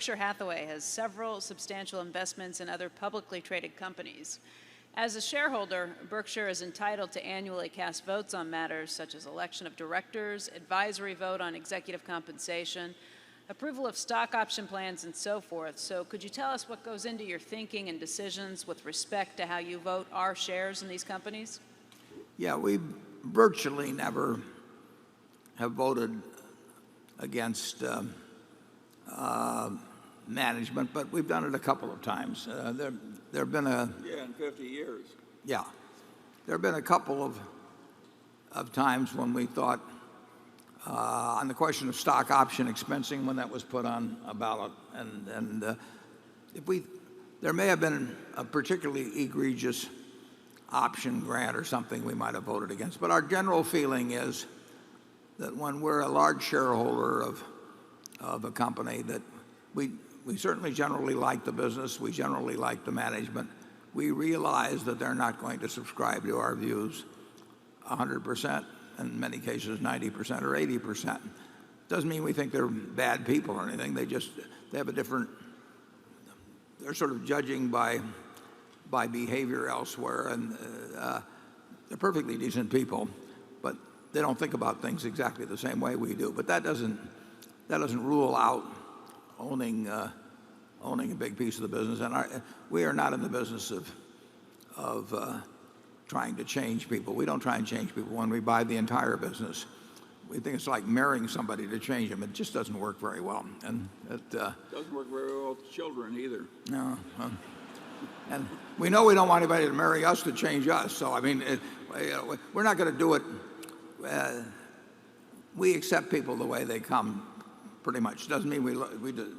Berkshire Hathaway has several substantial investments in other publicly traded companies. As a shareholder, Berkshire is entitled to annually cast votes on matters such as election of directors, advisory vote on executive compensation, approval of stock option plans, and so forth. So could you tell us what goes into your thinking and decisions with respect to how you vote our shares in these companies? Yeah, we virtually never have voted against management, but we've done it a couple of times. There have been in 50 years. Yeah, there have been a couple of times when we thought on the question of stock option expensing when that was put on a ballot, and there may have been a particularly egregious option grant or something we might have voted against. But our general feeling is that when we're a large shareholder of a company, that we certainly generally like the business, we generally like the management. We realize that they're not going to subscribe to our views 100%, in many cases 90% or 80%. Doesn't mean we think they're bad people or anything. They have a different, they're sort of judging by behavior elsewhere, and they're perfectly decent people, but they don't think about things exactly the same way we do. But that doesn't rule out owning a big piece of the business. And we are not in the business of trying to change people. We don't try and change people when we buy the entire business. We think it's like marrying somebody to change them. It just doesn't work very well. And it doesn't work very well with children either. No. And we know we don't want anybody to marry us to change us. So, I mean, we're not going to do it. We accept people the way they come, pretty much. Doesn't mean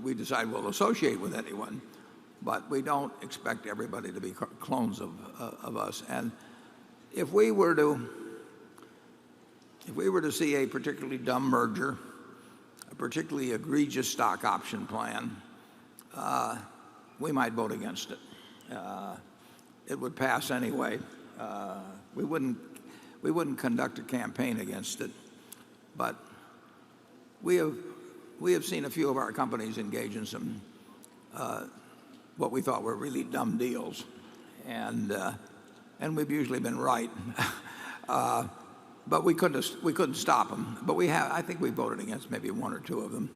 we decide we'll associate with anyone, but we don't expect everybody to be clones of us. And if we were to see a particularly dumb merger, a particularly egregious stock option plan, we might vote against it. It would pass anyway. We wouldn't conduct a campaign against it, but we have seen a few of our companies engage in some what we thought were really dumb deals, and we've usually been right. But we couldn't stop them. But I think we voted against maybe one or two of them.